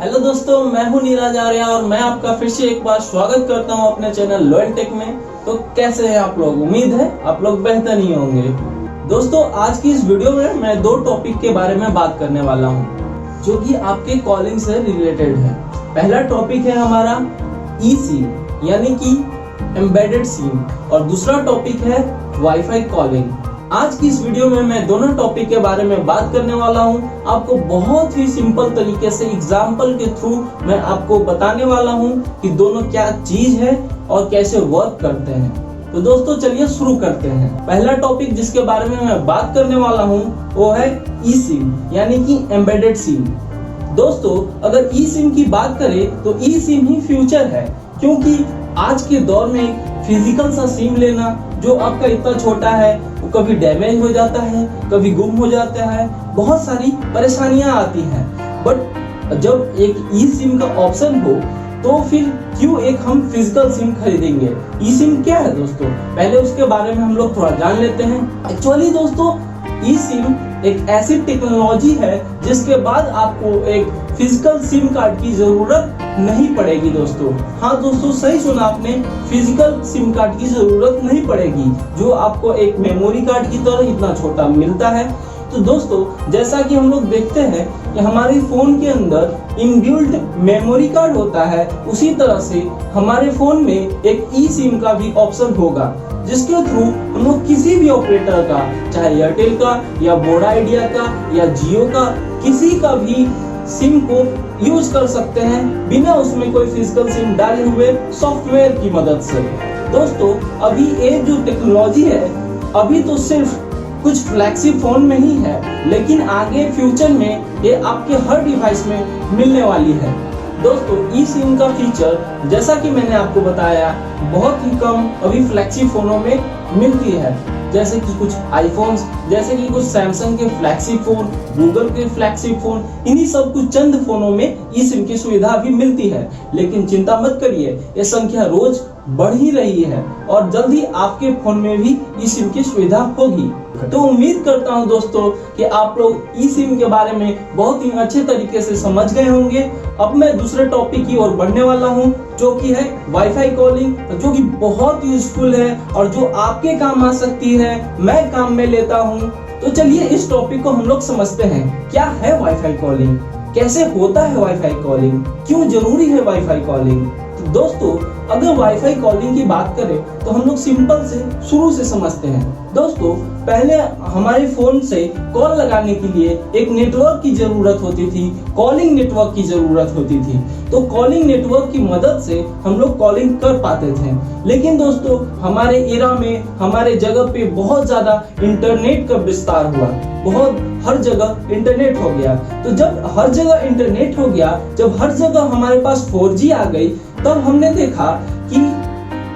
Hello दोस्तों, मैं हूं नीरज आर्या और मैं आपका फिर से एक बार स्वागत करता हूं अपने चैनल लॉयल टेक में। तो कैसे हैं आप लोग? उम्मीद है आप लोग बेहतर ही होंगे। दोस्तों, आज की इस वीडियो में मैं दो टॉपिक के बारे में बात करने वाला हूं जो कि आपके कॉलिंग से रिलेटेड है। पहला टॉपिक है हमारा ई सिम यानी कि एम्बेडेड सिम और दूसरा टॉपिक है वाईफाई कॉलिंग। आज की इस वीडियो में मैं दोनों टॉपिक के बारे में बात करने वाला हूं। आपको बहुत ही सिंपल तरीके से एग्जाम्पल के थ्रू मैं आपको बताने वाला हूं कि दोनों क्या चीज है और कैसे वर्क करते हैं। तो दोस्तों चलिए शुरू करते हैं। पहला टॉपिक जिसके बारे में मैं बात करने वाला हूं वो है ई सिम यानी कि एम्बेडेड सिम। दोस्तों, अगर ई सिम की बात करें तो ई सिम ही फ्यूचर है, क्योंकि आज के दौर में फिजिकल सा सिम लेना जो आपका इतना छोटा है वो कभी डैमेज हो जाता है, कभी गुम हो जाता है, बहुत सारी परेशानियां आती हैं। बट जब एक ई सिम का ऑप्शन हो तो फिर क्यों एक हम फिजिकल सिम खरीदेंगे। ई सिम क्या है दोस्तों, पहले उसके बारे में हम लोग थोड़ा जान लेते हैं। एक्चुअली दोस्तों, ई सिम एक ऐसी टेक्नोलॉजी है जिसके बाद आपको एक फिजिकल सिम कार्ड की जरूरत नहीं पड़ेगी दोस्तों। हाँ दोस्तों, सही सुना आपने, फिजिकल सिम कार्ड की जरूरत नहीं पड़ेगी, जो आपको एक मेमोरी कार्ड की तरह इतना छोटा मिलता है। तो दोस्तों, जैसा कि हम लोग देखते हैं कि हमारे फोन के अंदर इनबिल्ट मेमोरी कार्ड होता है, उसी तरह से हमारे फोन में एक ई सिम का भी ऑप्शन होगा जिसके थ्रू हम लोग किसी भी ऑपरेटर का, चाहे एयरटेल का या वोडा आइडिया का या जियो का, किसी का भी सिम को यूज कर सकते हैं बिना उसमें कोई फिजिकल सिम डाले हुए सॉफ्टवेयर की मदद से। दोस्तों, अभी ये जो टेक्नोलॉजी है अभी तो सिर्फ कुछ फ्लैगशिप फोन में ही है, लेकिन आगे फ्यूचर में ये आपके हर डिवाइस में मिलने वाली है। दोस्तों, ई सिम का फीचर जैसा कि मैंने आपको बताया बहुत ही कम अभी फ्लैगशिप फोनों में मिलती है, जैसे कि कुछ आईफोन्स, जैसे कि कुछ सैमसंग के फ्लैगशिप फोन, गूगल के फ्लैगशिप फोन, इन्हीं सब कुछ चंद फोनों में ई सिम की सुविधा भी मिलती है। लेकिन चिंता मत करिए, ये संख्या रोज बढ़ ही रही है और जल्दी आपके फोन में भी ई सिम की सुविधा होगी। तो उम्मीद करता हूं दोस्तों कि आप लोग ई सिम के बारे में बहुत ही अच्छे तरीके से समझ गए होंगे। अब मैं दूसरे टॉपिक की ओर बढ़ने वाला हूं जो कि है वाईफाई कॉलिंग, जो कि बहुत यूजफुल है और जो आपके काम आ सकती है, मैं काम में लेता हूं। तो चलिए इस टॉपिक को हम लोग समझते हैं। क्या है वाईफाई कॉलिंग, कैसे होता है वाईफाई कॉलिंग, क्यों जरूरी है वाईफाई कॉलिंग। तो दोस्तों, अगर वाईफाई कॉलिंग की बात करें तो हम लोग सिंपल से शुरू से समझते हैं। दोस्तों, पहले हमारे फोन से कॉल लगाने के लिए एक नेटवर्क की जरूरत होती थी, कॉलिंग नेटवर्क की जरूरत होती थी। तो कॉलिंग नेटवर्क की मदद से हम लोग कॉलिंग कर पाते थे। लेकिन दोस्तों, हमारे एरा में हमारे जगह पे बहुत ज्यादा इंटरनेट का विस्तार हुआ, बहुत हर जगह इंटरनेट हो गया। तो जब हर जगह इंटरनेट हो गया, जब हर जगह हमारे पास 4G आ गई, तब हमने देखा कि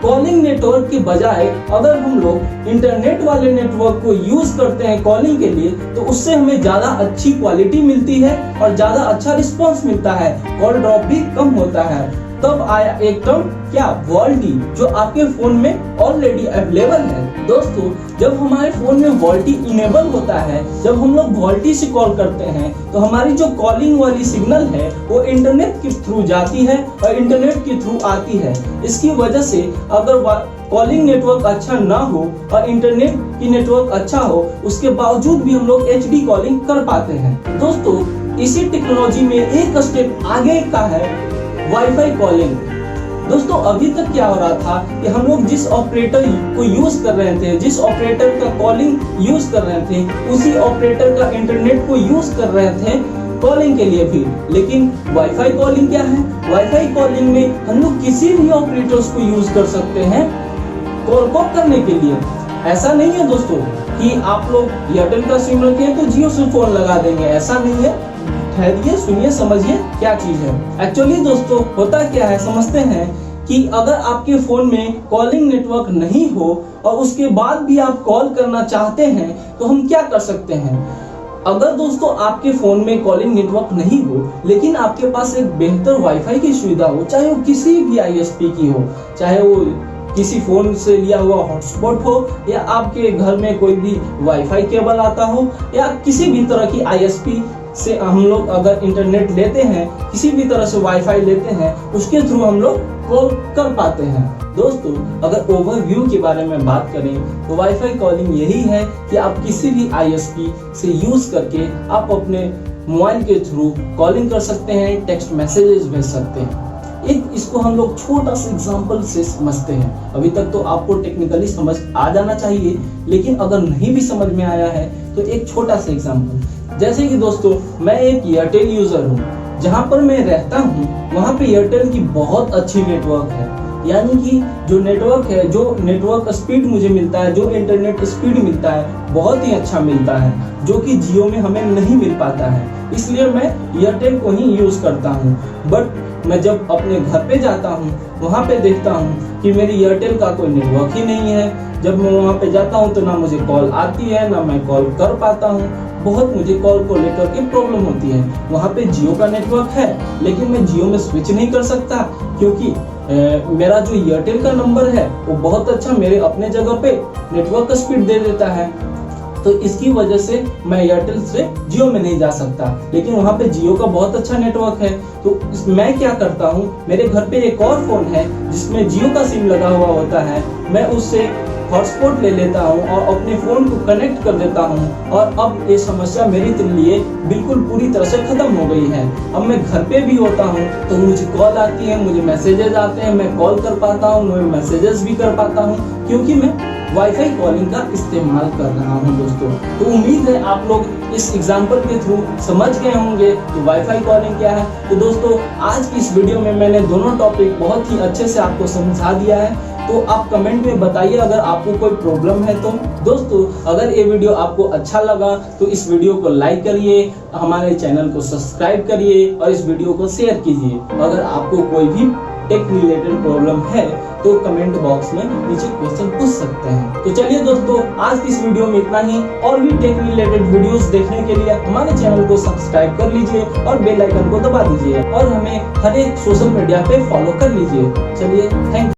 कॉलिंग नेटवर्क के बजाय अगर हम लोग इंटरनेट वाले नेटवर्क को यूज करते हैं कॉलिंग के लिए, तो उससे हमें ज्यादा अच्छी क्वालिटी मिलती है और ज्यादा अच्छा रिस्पॉन्स मिलता है, कॉल ड्रॉप भी कम होता है। तब आया एक टर्म, क्या, वॉल्टी, जो आपके फोन में ऑलरेडी अवेलेबल है। दोस्तों, जब हमारे फोन में वॉल्टी इनेबल होता है, जब हम लोग वॉल्टी से कॉल करते हैं, तो हमारी जो कॉलिंग वाली सिग्नल है वो इंटरनेट के थ्रू जाती है और इंटरनेट के थ्रू आती है। इसकी वजह से अगर कॉलिंग नेटवर्क अच्छा ना हो और इंटरनेट की नेटवर्क अच्छा हो, उसके बावजूद भी हम लोग HD कॉलिंग कर पाते हैं। दोस्तों, इसी टेक्नोलॉजी में एक स्टेप आगे का है वाईफाई कॉलिंग। दोस्तों, अभी तक क्या हो रहा था कि हम लोग जिस ऑपरेटर को यूज कर रहे थे, जिस ऑपरेटर का कॉलिंग यूज कर रहे थे, उसी ऑपरेटर का इंटरनेट को यूज कर रहे थे कॉलिंग के लिए भी। लेकिन वाईफाई कॉलिंग क्या है? वाईफाई कॉलिंग में हम लोग किसी भी ऑपरेटर्स को यूज कर सकते हैं कॉल को करने के लिए। ऐसा नहीं है दोस्तों कि आप लोग एयरटेल का सिम रखें तो जियो से फोन लगा देंगे, ऐसा नहीं है। ठहरिए, सुनिए, समझिए क्या चीज है। एक्चुअली दोस्तों, होता क्या है समझते हैं कि अगर आपके फोन में कॉलिंग नेटवर्क नहीं हो और उसके बाद भी आप कॉल करना चाहते हैं तो हम क्या कर सकते हैं। अगर दोस्तों आपके फोन में कॉलिंग नेटवर्क नहीं हो लेकिन आपके पास एक बेहतर वाईफाई की सुविधा हो, चाहे वो किसी भी ISP की हो, चाहे वो किसी फोन से लिया हुआ हॉटस्पॉट हो या आपके घर में कोई भी वाईफाई केबल आता हो या किसी भी तरह की ISP से हम लोग अगर इंटरनेट लेते हैं, किसी भी तरह से वाईफाई लेते हैं, उसके थ्रू हम लोग कॉल कर पाते हैं। दोस्तों, अगर ओवरव्यू के बारे में बात करें तो वाईफाई कॉलिंग यही है कि आप किसी भी आईएसपी से यूज करके आप अपने मोबाइल के थ्रू कॉलिंग कर सकते हैं, टेक्स्ट मैसेजेस भेज सकते हैं। इसको हम लोग छोटा सा एग्जांपल से समझते हैं। अभी तक तो आपको टेक्निकली समझ आ जाना चाहिए, लेकिन अगर नहीं भी समझ में आया है तो एक छोटा सा एग्जांपल, जैसे कि दोस्तों मैं एक एयरटेल यूजर हूँ। जहाँ पर मैं रहता हूँ वहाँ पे एयरटेल की बहुत अच्छी नेटवर्क है, यानी कि जो नेटवर्क स्पीड मुझे मिलता है, जो इंटरनेट स्पीड मिलता है, बहुत ही अच्छा मिलता है, जो कि जियो में हमें नहीं मिल पाता है। इसलिए मैं एयरटेल को ही यूज करता हूँ। बट मैं जब अपने घर पे जाता हूँ वहाँ पे देखता हूँ कि मेरी एयरटेल का कोई नेटवर्क ही नहीं है। जब मैं वहाँ पे जाता हूँ तो ना मुझे कॉल आती है, ना मैं कॉल कर पाता हूँ। बहुत मुझे कॉल को लेकर के प्रॉब्लम होती है। वहाँ पे जियो का नेटवर्क है, लेकिन मैं जियो में स्विच नहीं कर सकता, क्योंकि मेरा जो एयरटेल का नंबर है वो बहुत अच्छा मेरे अपने जगह पे नेटवर्क का स्पीड दे देता है। तो इसकी वजह से मैं एयरटेल से जियो में नहीं जा सकता, लेकिन वहाँ पे जियो का बहुत अच्छा नेटवर्क है। तो मैं क्या करता हूँ, मेरे घर पे एक और फोन है जिसमें जियो का सिम लगा हुआ होता है। मैं उससे हॉटस्पॉट ले लेता हूँ और अपने फोन को कनेक्ट कर देता हूँ, और अब ये समस्या मेरे लिए बिल्कुल पूरी तरह से खत्म हो गई है। अब मैं घर पे भी होता हूँ तो मुझे कॉल आती है, मुझे मैसेजेस आते हैं, मैं कॉल कर पाता हूँ, मैं मैसेजेस भी कर पाता हूँ, क्योंकि मैं वाईफाई कॉलिंग का इस्तेमाल कर रहा हूं दोस्तों। तो उम्मीद है आप लोग इस एग्जांपल के थ्रू समझ गए होंगे कि वाईफाई कॉलिंग क्या है। तो दोस्तों, आज की इस वीडियो में मैंने दोनों टॉपिक बहुत ही अच्छे से आपको समझा दिया है। तो आप कमेंट में बताइए अगर आपको कोई प्रॉब्लम है तो। दोस्तों, अगर ये वीडियो आपको अच्छा लगा तो इस वीडियो को लाइक करिए, हमारे चैनल को सब्सक्राइब करिए और इस वीडियो को शेयर कीजिए। अगर आपको कोई भी टेक रिलेटेड प्रॉब्लम है तो कमेंट बॉक्स में नीचे क्वेश्चन पूछ सकते हैं। तो चलिए दोस्तों, आज की इस वीडियो में इतना ही। और भी टेक रिलेटेड वीडियोस देखने के लिए हमारे चैनल को सब्सक्राइब कर लीजिए और बेल आइकन को दबा दीजिए, और हमें हर एक सोशल मीडिया पे फॉलो कर लीजिए। चलिए, थैंक यू।